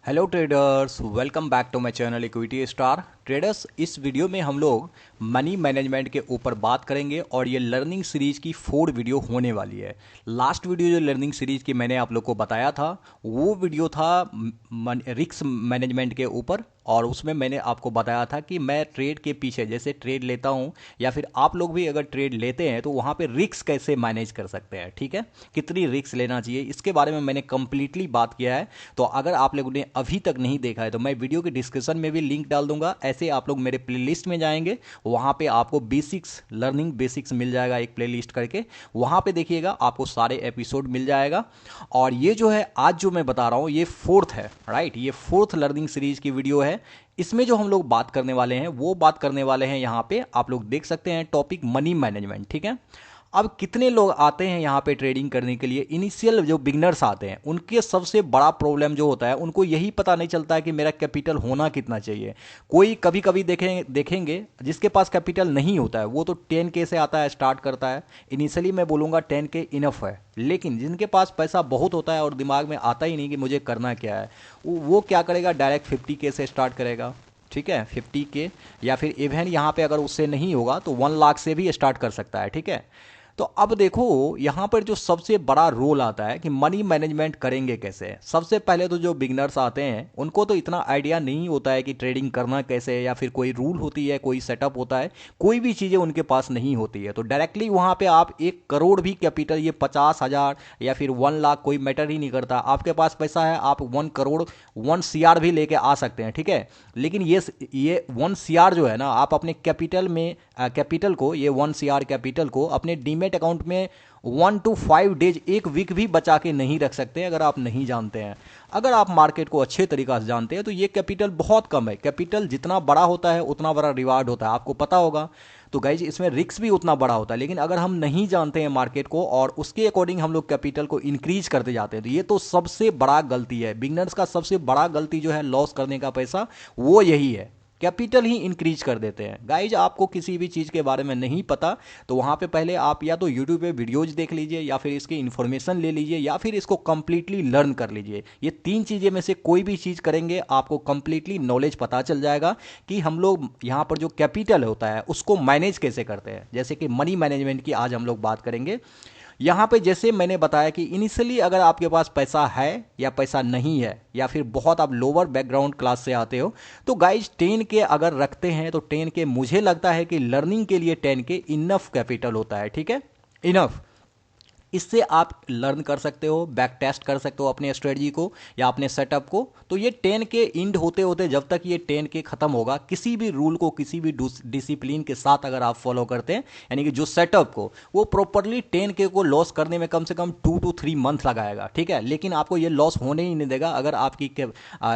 Hello traders, welcome back to my channel equity star traders. इस video में हम लोग मनी मैनेजमेंट के ऊपर बात करेंगे और ये लर्निंग सीरीज की 4 वीडियो होने वाली है। लास्ट वीडियो जो लर्निंग सीरीज की मैंने आप लोग को बताया था वो वीडियो था रिस्क मैनेजमेंट के ऊपर, और उसमें मैंने आपको बताया था कि मैं ट्रेड के पीछे जैसे ट्रेड लेता हूं या फिर आप लोग भी अगर ट्रेड लेते हैं तो वहां पे रिस्क कैसे मैनेज कर सकते हैं, ठीक है, कितनी रिस्क लेना चाहिए, इसके बारे में मैंने कंप्लीटली बात किया है। तो अगर आप लोगों ने अभी तक नहीं देखा है तो मैं वीडियो के डिस्क्रिप्शन में भी लिंक डाल दूंगा। ऐसे आप लोग मेरे प्लेलिस्ट में जाएंगे, वहां पे आपको बेसिक्स लर्निंग बेसिक्स मिल जाएगा एक प्लेलिस्ट करके, वहां पे देखिएगा आपको सारे एपिसोड मिल जाएगा। और ये जो है आज जो मैं बता रहा हूं ये फोर्थ है, राइट, ये फोर्थ लर्निंग सीरीज की वीडियो है। इसमें जो हम लोग बात करने वाले हैं वो बात करने वाले हैं, यहाँ पे आप लोग देख सकते हैं टॉपिक मनी मैनेजमेंट, ठीक है। अब कितने लोग आते हैं यहाँ पे ट्रेडिंग करने के लिए, इनिशियल जो बिगनर्स आते हैं उनके सबसे बड़ा प्रॉब्लम जो होता है उनको यही पता नहीं चलता है कि मेरा कैपिटल होना कितना चाहिए। कोई कभी कभी देखेंगे जिसके पास कैपिटल नहीं होता है वो तो 10K से आता है, स्टार्ट करता है। इनिशियली मैं बोलूँगा 10K इनफ है, लेकिन जिनके पास पैसा बहुत होता है और दिमाग में आता ही नहीं कि मुझे करना क्या है, वो क्या करेगा, डायरेक्ट 50K से स्टार्ट करेगा, ठीक है, 50K। या फिर इवन यहाँ पे अगर उससे नहीं होगा तो 1 लाख से भी स्टार्ट कर सकता है, ठीक है। तो अब देखो यहाँ पर जो सबसे बड़ा रोल आता है कि मनी मैनेजमेंट करेंगे कैसे। सबसे पहले तो जो बिगनर्स आते हैं उनको तो इतना आइडिया नहीं होता है कि ट्रेडिंग करना कैसे है, या फिर कोई रूल होती है, कोई सेटअप होता है, कोई भी चीज़ें उनके पास नहीं होती है। तो डायरेक्टली वहाँ पे आप 1 करोड़ भी कैपिटल, ये 50,000 या फिर 1 लाख, कोई मैटर ही नहीं करता, आपके पास पैसा है आप 1 करोड़ 1 CR भी लेके आ सकते हैं, ठीक है। लेकिन ये 1 CR जो है ना, आप अपने कैपिटल में कैपिटल को, ये 1 CR कैपिटल को अपने डीमेट अकाउंट में 1 to 5 डेज, एक वीक भी बचा के नहीं रख सकते अगर आप नहीं जानते हैं। अगर आप मार्केट को अच्छे तरीका से जानते हैं तो ये कैपिटल बहुत कम है। कैपिटल जितना बड़ा होता है उतना बड़ा रिवार्ड होता है, आपको पता होगा। तो गाइज इसमें रिस्क भी उतना बड़ा होता है, लेकिन अगर हम नहीं जानते हैं मार्केट को और उसके अकॉर्डिंग हम लोग कैपिटल को इंक्रीज करते जाते हैं तो ये तो सबसे बड़ा गलती है। बिगनर्स का सबसे बड़ा गलती जो है लॉस करने का पैसा, वो यही है, कैपिटल ही इंक्रीज कर देते हैं। गाइज आपको किसी भी चीज़ के बारे में नहीं पता तो वहाँ पे पहले आप या तो यूट्यूब पे वीडियोज देख लीजिए, या फिर इसकी इन्फॉर्मेशन ले लीजिए, या फिर इसको कंप्लीटली लर्न कर लीजिए। ये 3 चीज़ें में से कोई भी चीज़ करेंगे आपको कंप्लीटली नॉलेज पता चल जाएगा कि हम लोग यहाँ पर जो कैपिटल होता है उसको मैनेज कैसे करते हैं। जैसे कि मनी मैनेजमेंट की आज हम लोग बात करेंगे। यहाँ पे जैसे मैंने बताया कि इनिशियली अगर आपके पास पैसा है या पैसा नहीं है, या फिर बहुत आप लोअर बैकग्राउंड क्लास से आते हो, तो गाइज 10K अगर रखते हैं तो 10K मुझे लगता है कि लर्निंग के लिए 10K इनफ कैपिटल होता है, ठीक है, इनफ। इससे आप लर्न कर सकते हो, बैक टेस्ट कर सकते हो अपने स्ट्रेटजी को या अपने सेटअप को। तो ये 10K इंड होते होते, जब तक ये 10K खत्म होगा, किसी भी रूल को किसी भी डिसिप्लिन के साथ अगर आप फॉलो करते हैं, यानी कि जो सेटअप को वो प्रॉपरली 10K को लॉस करने में कम से कम 2 to 3 मंथ लगाएगा, ठीक है। लेकिन आपको ये लॉस होने ही नहीं देगा अगर आपकी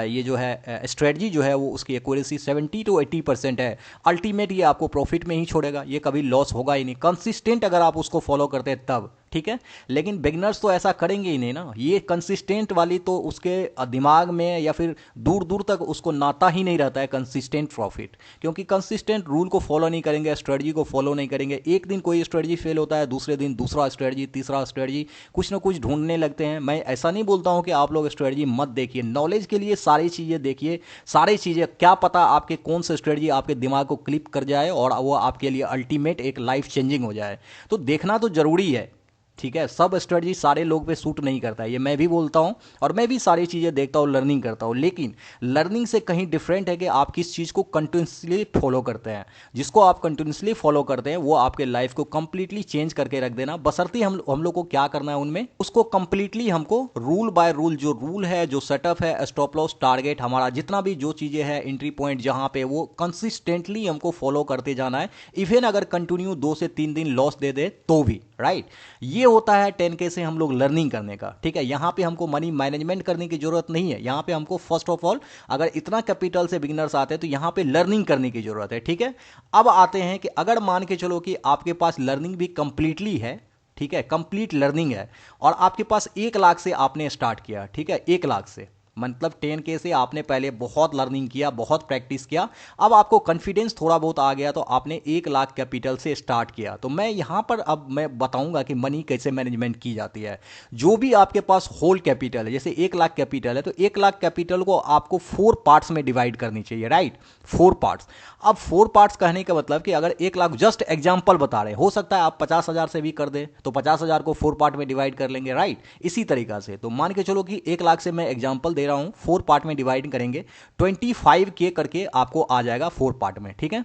ये जो है स्ट्रेटजी जो है वो उसकी एक्यूरेसी 70 to 80% है। अल्टीमेट ये आपको प्रॉफिट में ही छोड़ेगा, ये कभी लॉस होगा ही नहीं, कंसिस्टेंट अगर आप उसको फॉलो करते हैं तब, ठीक है। लेकिन बिगनर्स तो ऐसा करेंगे ही नहीं ना, ये कंसिस्टेंट वाली तो उसके दिमाग में या फिर दूर दूर तक उसको नाता ही नहीं रहता है कंसिस्टेंट प्रॉफिट। क्योंकि कंसिस्टेंट रूल को फॉलो नहीं करेंगे, स्ट्रेटजी को फॉलो नहीं करेंगे, एक दिन कोई स्ट्रेटजी फेल होता है, दूसरे दिन दूसरा स्ट्रेटजी, तीसरा स्ट्रेटजी, कुछ ना कुछ ढूंढने लगते हैं। मैं ऐसा नहीं बोलता हूं कि आप लोग स्ट्रेटजी मत देखिए, नॉलेज के लिए सारी चीज़ें देखिए, सारी चीज़ें, क्या पता आपके कौन सा स्ट्रेटजी आपके दिमाग को क्लिप कर जाए और वो आपके लिए अल्टीमेट एक लाइफ चेंजिंग हो जाए। तो देखना तो जरूरी है, ठीक है। सब स्ट्रेटजी सारे लोग पे सूट नहीं करता है, ये मैं भी बोलता हूं, और मैं भी सारी चीज़ें देखता हूं, लर्निंग करता हूं। लेकिन लर्निंग से कहीं डिफरेंट है कि आप किस चीज़ को कंटिन्यूसली फॉलो करते हैं। जिसको आप कंटिन्यूसली फॉलो करते हैं वो आपके लाइफ को कंप्लीटली चेंज करके रख देना। बशर्ते हम लोग को क्या करना है उनमें, उसको कंप्लीटली हमको रूल बाय रूल, जो रूल है, जो सेटअप है, स्टॉप लॉस, टारगेट, हमारा जितना भी जो चीज़ें हैं, एंट्री पॉइंट जहां पे, वो कंसिस्टेंटली हमको फॉलो करते जाना है। इवन अगर कंटिन्यू 2 से 3 दिन लॉस दे दे तो भी, राइट। ये होता है 10K से हम लोग लर्निंग करने का, ठीक है। यहां पे हमको मनी मैनेजमेंट करने की जरूरत नहीं है, यहां पे हमको फर्स्ट ऑफ ऑल, अगर इतना कैपिटल से बिगिनर्स आते हैं तो यहां पे लर्निंग करने की जरूरत है, ठीक है। अब आते हैं कि अगर मान के चलो कि आपके पास लर्निंग भी कंप्लीटली है, ठीक है, कंप्लीट लर्निंग है, और आपके पास 1 लाख से आपने स्टार्ट किया, ठीक है, 1 लाख से, मतलब 10K से आपने पहले बहुत लर्निंग किया, बहुत प्रैक्टिस किया, अब आपको कॉन्फिडेंस थोड़ा बहुत आ गया तो आपने 1 लाख कैपिटल से स्टार्ट किया। तो मैं यहाँ पर अब मैं बताऊंगा कि मनी कैसे मैनेजमेंट की जाती है। जो भी आपके पास होल कैपिटल है, जैसे 1 लाख कैपिटल है तो 1 लाख कैपिटल को आपको 4 पार्ट्स में डिवाइड करनी चाहिए, राइट, 4 पार्ट्स। अब 4 पार्ट्स कहने का मतलब कि अगर 1 लाख, जस्ट एग्जाम्पल बता रहे हैं, हो सकता है आप 50,000 से भी कर दे तो 50,000 को 4 पार्ट में डिवाइड कर लेंगे, राइट। इसी तरीका से तो मान के चलो कि 1 लाख से मैं एग्जाम्पल दे रहा हूं, 4 पार्ट में डिवाइड करेंगे, 25K करके आपको आ जाएगा 4 पार्ट में, ठीक है।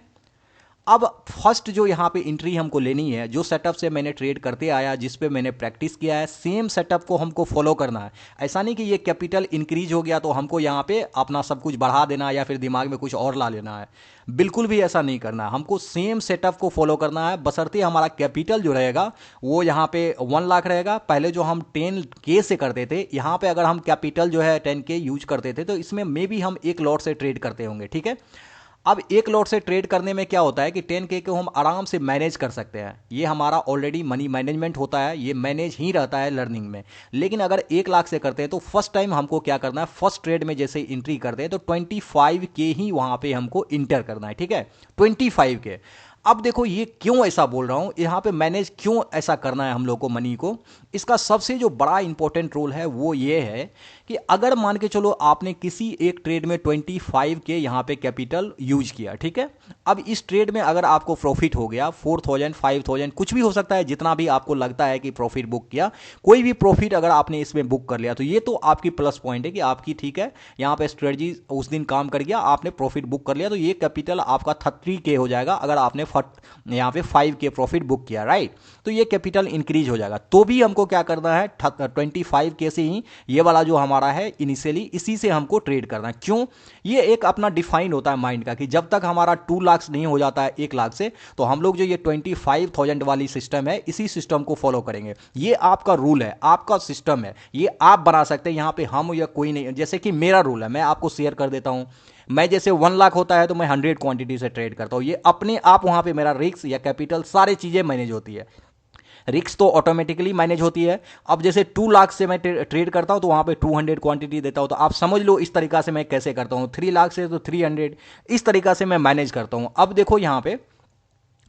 अब फर्स्ट जो यहाँ पे एंट्री हमको लेनी है, जो सेटअप से मैंने ट्रेड करते आया, जिस पे मैंने प्रैक्टिस किया है, सेम सेटअप को हमको फॉलो करना है। ऐसा नहीं कि ये कैपिटल इंक्रीज हो गया तो हमको यहाँ पे अपना सब कुछ बढ़ा देना या फिर दिमाग में कुछ और ला लेना है, बिल्कुल भी ऐसा नहीं करना है। हमको सेम सेटअप को फॉलो करना है, बशर्ते हमारा कैपिटल जो रहेगा वो यहाँ पे 1 लाख रहेगा। पहले जो हम 10K से करते थे, यहाँ पे अगर हम कैपिटल जो है 10K यूज करते थे तो इसमें मे बी हम 1 लॉट से ट्रेड करते होंगे, ठीक है। अब 1 लॉट से ट्रेड करने में क्या होता है कि 10K को हम आराम से मैनेज कर सकते हैं, ये हमारा ऑलरेडी मनी मैनेजमेंट होता है, ये मैनेज ही रहता है लर्निंग में। लेकिन अगर 1 लाख से करते हैं तो फर्स्ट टाइम हमको क्या करना है, फर्स्ट ट्रेड में जैसे एंट्री करते हैं तो 25K ही वहां पे हमको इंटर करना है, ठीक है, 25K। अब देखो ये क्यों ऐसा बोल रहा हूं, यहां पे मैनेज क्यों ऐसा करना है हम लोग को मनी को, इसका सबसे जो बड़ा इंपॉर्टेंट रोल है वो ये है कि अगर मान के चलो आपने किसी एक ट्रेड में 25K यहां पे कैपिटल यूज किया, ठीक है। अब इस ट्रेड में अगर आपको प्रॉफिट हो गया 4,000 5,000 कुछ भी हो सकता है, जितना भी आपको लगता है कि प्रॉफिट बुक किया, कोई भी प्रॉफिट अगर आपने इसमें बुक कर लिया तो ये तो आपकी प्लस पॉइंट है कि आपकी ठीक है यहां पे स्ट्रेटजी उस दिन काम कर गया, आपने प्रॉफिट बुक कर लिया, तो ये कैपिटल आपका 30K हो जाएगा अगर आपने यहां पे 5K प्रॉफिट बुक किया, राइट। तो ये कैपिटल इंक्रीज हो जाएगा। तो भी हमको क्या करना है, 25K से ही ये वाला जो हमारा है इनिशियली, इसी से हमको ट्रेड करना है। क्यों, ये एक अपना डिफाइन होता है माइंड का कि जब तक हमारा 2 लाख नहीं हो जाता है 1 लाख से, तो हम लोग जो ये 25,000 वाली सिस्टम है, इसी सिस्टम को फॉलो करेंगे। ये आपका रूल है, आपका सिस्टम है, ये आप बना सकते हैं, यहां पे हम या कोई नहीं। जैसे कि मेरा रूल है, मैं आपको शेयर कर देता हूं। मैं जैसे 1 लाख होता है तो मैं 100 क्वांटिटी से ट्रेड करता हूं, ये अपने आप वहां पे मेरा रिस्क या कैपिटल सारी चीजें मैनेज होती है। रिक्स तो ऑटोमेटिकली मैनेज होती है। अब जैसे 2 लाख से मैं ट्रेड करता हूं तो वहां पे 200 क्वांटिटी देता हूं, तो आप समझ लो इस तरीका से मैं कैसे करता हूं। 3 लाख से तो 300, इस तरीका से मैं मैनेज करता हूं। अब देखो यहां पे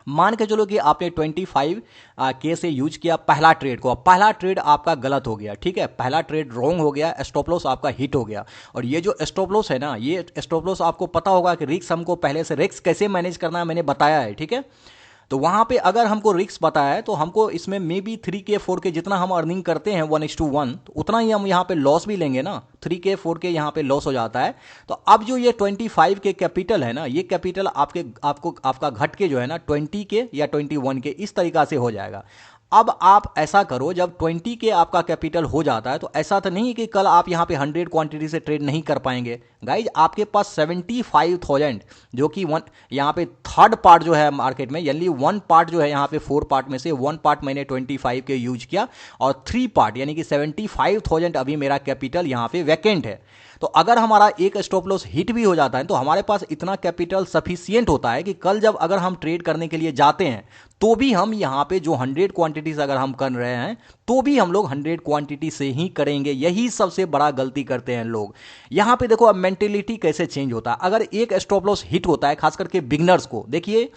मान के चलो कि आपने 25K से यूज किया पहला ट्रेड को, अब पहला ट्रेड आपका गलत हो गया, ठीक है, पहला ट्रेड रॉन्ग हो गया, स्टॉप लॉस आपका हिट हो गया। और ये जो स्टॉप लॉस है ना, ये स्टॉप लॉस आपको पता होगा कि रिस्क हमको पहले से रिस्क कैसे मैनेज करना है मैंने बताया है, ठीक है। तो वहां पे अगर हमको रिस्क पता है तो हमको इसमें मे बी 3K 4K जितना हम अर्निंग करते हैं 1:1 तो उतना ही हम यहाँ पे लॉस भी लेंगे ना, 3K 4K यहाँ पे लॉस हो जाता है। तो अब जो ये 25K कैपिटल है ना, ये कैपिटल आपका घट के जो है ना 20K या 21K इस तरीका से हो जाएगा। अब आप ऐसा करो, जब 20K आपका कैपिटल हो जाता है तो ऐसा तो नहीं कि कल आप यहां पे 100 क्वांटिटी से ट्रेड नहीं कर पाएंगे। गाइज आपके पास 75,000 जो कि यहां पे थर्ड पार्ट जो है मार्केट में, यानी 1 पार्ट जो है यहां पे 4 पार्ट में से 1 पार्ट मैंने 25K यूज किया और 3 पार्ट यानी कि 75,000 अभी मेरा कैपिटल यहां पे वैकेंट है। तो अगर हमारा एक स्टॉप लॉस हिट भी हो जाता है तो हमारे पास इतना कैपिटल सफिशियंट होता है कि कल जब अगर हम ट्रेड करने के लिए जाते हैं तो भी हम यहां पे जो 100 क्वांटिटीज अगर हम कर रहे हैं तो भी हम लोग 100 क्वांटिटी से ही करेंगे। यही सबसे बड़ा गलती करते हैं लोग। यहां पे देखो अब मेंटेलिटी कैसे चेंज होता है। अगर एक स्टॉप लॉस हिट होता है, खास करके बिगनर्स को देखिए,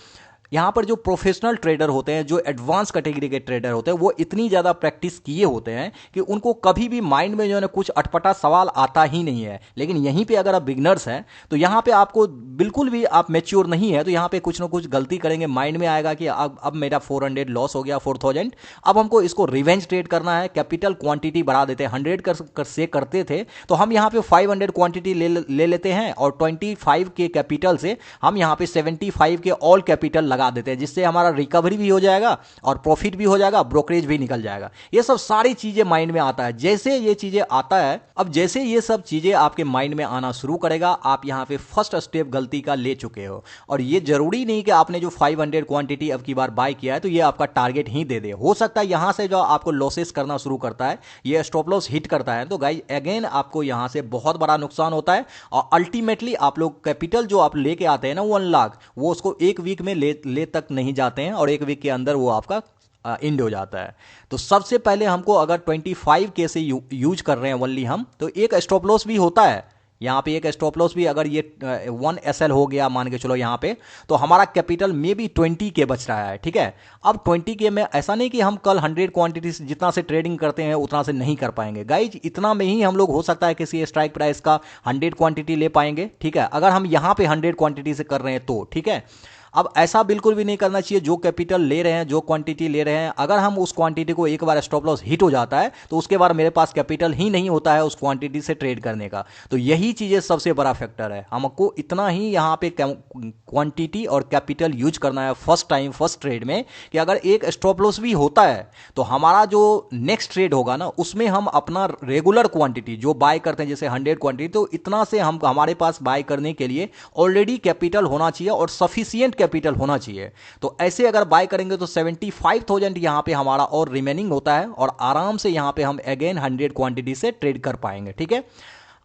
यहां पर जो प्रोफेशनल ट्रेडर होते हैं, जो एडवांस कैटेगरी के ट्रेडर होते हैं, वो इतनी ज्यादा प्रैक्टिस किए होते हैं कि उनको कभी भी माइंड में जो है ना कुछ अटपटा सवाल आता ही नहीं है। लेकिन यहीं पे अगर आप बिगनर्स हैं तो यहां पे आपको बिल्कुल भी आप मैच्योर नहीं है तो यहां पे कुछ ना कुछ गलती करेंगे, माइंड में आएगा कि अब मेरा 400 लॉस हो गया, 4,000, अब हमको इसको रिवेंज ट्रेड करना है, कैपिटल क्वांटिटी बढ़ा देते हैं। 100 से करते थे तो हम यहां पे 500 क्वांटिटी ले लेते हैं और 25K कैपिटल से हम यहां पे 75K ऑल कैपिटल लगा देते हैं, जिससे हमारा रिकवरी भी हो जाएगा और प्रॉफिट भी हो जाएगा, ब्रोकरेज भी निकल जाएगा। ये सब सारी चीजें माइंड में आता है। जैसे ये चीजें आता है, अब जैसे ये सब चीजें आपके माइंड में आना शुरू करेगा, आप यहां पे फर्स्ट स्टेप गलती का ले चुके हो। और ये जरूरी नहीं कि आपने जो 500 क्वांटिटी अब की बार बाय किया है तो ये आपका टारगेट ही दे दे। हो सकता है यहां से जो आपको लॉसेस करना शुरू करता है, ये स्टॉप लॉस हिट करता है, तो गाइस अगेन आपको यहां से बहुत बड़ा नुकसान होता है। और अल्टीमेटली आप लोग कैपिटल जो आप लेके आते हैं ना 1 लाख, वो उसको एक वीक में ले तक नहीं जाते हैं और एक वीक के अंदर वो आपका एंड हो जाता है। तो सबसे पहले हमको अगर 25K से यूज कर रहे हैं ओनली हम, तो एक स्टॉप लॉस भी होता है यहाँ पे। एक स्टॉप लॉस भी अगर ये 1 SL हो गया मान के चलो यहाँ पे, तो हमारा कैपिटल में भी 20K बच रहा है। ठीक है, अब 20K में ऐसा नहीं कि हम कल 100 क्वांटिटी जितना से ट्रेडिंग करते हैं उतना से नहीं कर पाएंगे गाइज। इतना में ही हम लोग हो सकता है किसी स्ट्राइक प्राइस का 100 क्वांटिटी ले पाएंगे। ठीक है, अगर हम यहाँ पे 100 क्वांटिटी से कर रहे हैं तो। ठीक है, अब ऐसा बिल्कुल भी नहीं करना चाहिए। जो कैपिटल ले रहे हैं, जो क्वांटिटी ले रहे हैं, अगर हम उस क्वांटिटी को एक बार स्टॉप लॉस हिट हो जाता है तो उसके बाद मेरे पास कैपिटल ही नहीं होता है उस क्वांटिटी से ट्रेड करने का। तो यही चीजें सबसे बड़ा फैक्टर है। हमको इतना ही यहाँ पे क्वांटिटी और कैपिटल यूज करना है फर्स्ट टाइम फर्स्ट ट्रेड में, कि अगर एक स्टॉप लॉस भी होता है तो हमारा जो नेक्स्ट ट्रेड होगा ना, उसमें हम अपना रेगुलर क्वांटिटी जो बाय करते हैं, जैसे 100 क्वांटिटी, तो इतना से हम हमारे पास बाय करने के लिए ऑलरेडी कैपिटल होना चाहिए और सफिशियंट कैपिटल होना चाहिए। तो ऐसे अगर बाय करेंगे तो 75,000 यहां पे हमारा और रिमेनिंग होता है, और आराम से यहां पे हम अगेन 100 क्वांटिटी से ट्रेड कर पाएंगे। ठीक है,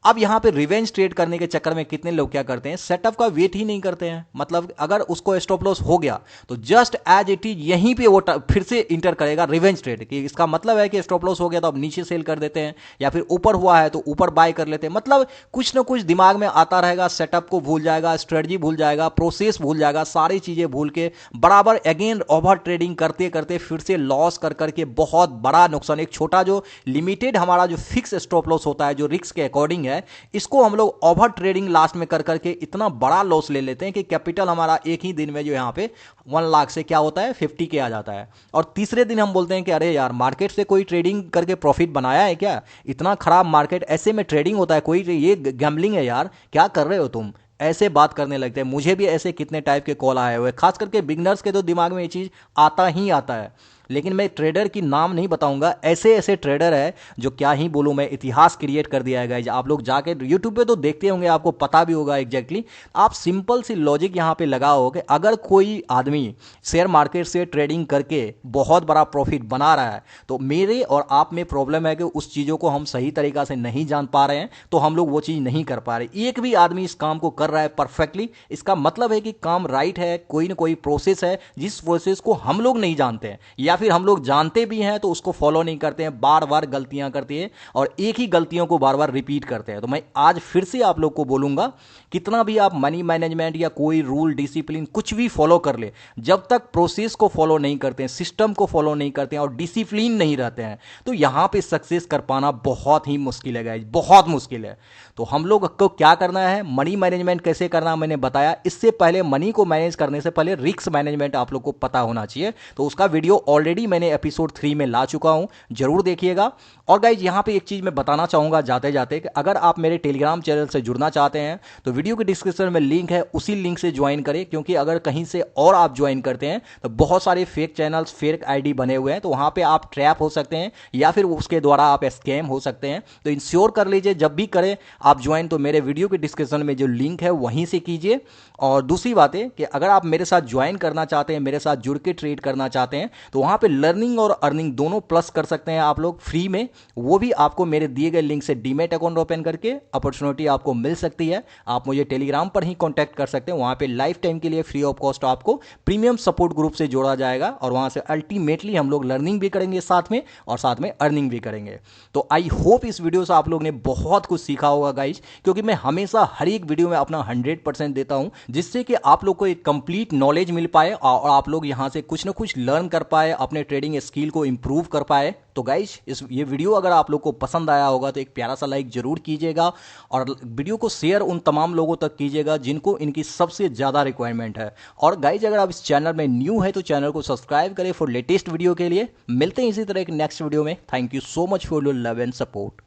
अब यहां पे रिवेंज ट्रेड करने के चक्कर में कितने लोग क्या करते हैं, सेटअप का वेट ही नहीं करते हैं। मतलब अगर उसको स्टॉप लॉस हो गया तो जस्ट एज इट इज यहीं पे वो फिर से इंटर करेगा रिवेंज ट्रेड, कि इसका मतलब है कि स्टॉप लॉस हो गया तो अब नीचे सेल कर देते हैं, या फिर ऊपर हुआ है तो ऊपर बाय कर लेते हैं। मतलब कुछ ना कुछ दिमाग में आता रहेगा, सेटअप को भूल जाएगा, स्ट्रेटजी भूल जाएगा, प्रोसेस भूल जाएगा, सारी चीजें भूल के बराबर अगेन ओवर ट्रेडिंग करते करते फिर से लॉस कर करके बहुत बड़ा नुकसान। एक छोटा जो लिमिटेड हमारा जो फिक्स स्टॉप लॉस होता है, जो रिस्क के अकॉर्डिंग है, इसको हम लोग ओवर ट्रेडिंग लास्ट में कर करके इतना बड़ा लॉस ले लेते हैं कि कैपिटल हमारा एक ही दिन में जो यहां पे 1 लाख से क्या होता है 50K आ जाता है। और तीसरे दिन हम बोलते हैं कि अरे यार, मार्केट से कोई ट्रेडिंग करके प्रॉफिट बनाया है क्या, इतना खराब मार्केट, ऐसे में ट्रेडिंग होता है, कोई ये गैम्बलिंग है यार, क्या कर रहे हो तुम, ऐसे बात करने लगते हैं। मुझे भी ऐसे कितने टाइप के कॉल आए हुए, खास करके बिगनर्स के तो दिमाग में ये चीज आता ही आता है। लेकिन मैं ट्रेडर की नाम नहीं बताऊंगा, ऐसे ऐसे ट्रेडर है जो क्या ही बोलूं मैं, इतिहास क्रिएट कर दिया है गाइज। आप लोग जाके यूट्यूब पे तो देखते होंगे, आपको पता भी होगा एग्जैक्टली। आप सिंपल सी लॉजिक यहां पे लगाओ कि अगर कोई आदमी शेयर मार्केट से ट्रेडिंग करके बहुत बड़ा प्रॉफिट बना रहा है, तो मेरे और आप में प्रॉब्लम है कि उस चीजों को हम सही तरीका से नहीं जान पा रहे हैं, तो हम लोग वो चीज नहीं कर पा रहे। एक भी आदमी इस काम को कर रहा है परफेक्टली, इसका मतलब है कि काम राइट है, कोई ना कोई प्रोसेस है जिस प्रोसेस को हम लोग नहीं जानते हैं, या फिर हम लोग जानते भी हैं तो उसको फॉलो नहीं करते हैं, बार बार गलतियां करते हैं और एक ही गलतियों को बार बार रिपीट करते हैं। तो मैं आज फिर से आप लोग को बोलूंगा, कितना भी आप मनी मैनेजमेंट या कोई रूल डिसिप्लिन कुछ भी फॉलो कर ले, जब तक प्रोसेस को फॉलो नहीं करते हैं, सिस्टम को फॉलो नहीं करते हैं और डिसिप्लिन नहीं रहते हैं, तो यहां पे सक्सेस कर पाना बहुत ही मुश्किल है गाइस, बहुत मुश्किल है। तो हम लोग को क्या करना है, मनी मैनेजमेंट कैसे करना मैंने बताया। इससे पहले मनी को मैनेज करने से पहले रिस्क मैनेजमेंट आप लोग को पता होना चाहिए, तो उसका वीडियो ऑलरेडी मैंने एपिसोड 3 में ला चुका हूं, जरूर देखिएगा। और गाइज यहां पे एक चीज मैं बताना चाहूंगा जाते जाते, कि अगर आप मेरे टेलीग्राम चैनल से जुड़ना चाहते हैं तो वीडियो के डिस्क्रिप्शन में लिंक है, उसी लिंक से ज्वाइन करें। क्योंकि अगर कहीं से और आप ज्वाइन करते हैं तो बहुत सारे फेक चैनल्स, फेक आईडी बने हुए हैं, तो वहां पे आप ट्रैप हो सकते हैं या फिर उसके द्वारा आप स्कैम हो सकते हैं। तो इंश्योर कर लीजिए जब भी करें आप ज्वाइन तो मेरे वीडियो के डिस्क्रिप्शन में जो लिंक है वहीं से कीजिए। और दूसरी बात है कि अगर आप मेरे साथ ज्वाइन करना चाहते हैं, मेरे साथ जुड़ के ट्रेड करना चाहते हैं, तो वहां पे लर्निंग और अर्निंग दोनों प्लस कर सकते हैं आप लोग फ्री में। वो भी आपको मेरे दिए गए लिंक से डीमैट अकाउंट ओपन करके अपॉर्चुनिटी आपको मिल सकती है। आप मुझे टेलीग्राम पर ही कांटेक्ट कर सकते हैं, वहां पे लाइफ टाइम के लिए फ्री ऑफ कॉस्ट आपको प्रीमियम सपोर्ट ग्रुप से जोड़ा जाएगा, और वहां से अल्टीमेटली हम लोग लर्निंग भी करेंगे साथ में, और साथ में अर्निंग भी करेंगे। तो आई होप इस वीडियो से आप लोग ने बहुत कुछ सीखा होगा गाइज, क्योंकि मैं हमेशा हर एक वीडियो में अपना 100% देता हूं, जिससे कि आप लोग को एक कंप्लीट नॉलेज मिल पाए और आप लोग यहां से कुछ ना कुछ लर्न कर पाए, अपने ट्रेडिंग स्किल को इंप्रूव कर पाए। तो गाइज ये वीडियो अगर आप लोग को पसंद आया होगा तो एक प्यारा सा लाइक जरूर कीजिएगा, और वीडियो को शेयर उन तमाम लोगों तक कीजिएगा जिनको इनकी सबसे ज्यादा रिक्वायरमेंट है। और गाइज अगर आप इस चैनल में न्यू है तो चैनल को सब्सक्राइब करें फॉर लेटेस्ट वीडियो के लिए। मिलते हैं इसी तरह एक नेक्स्ट वीडियो में। Thank you so much for your love and support.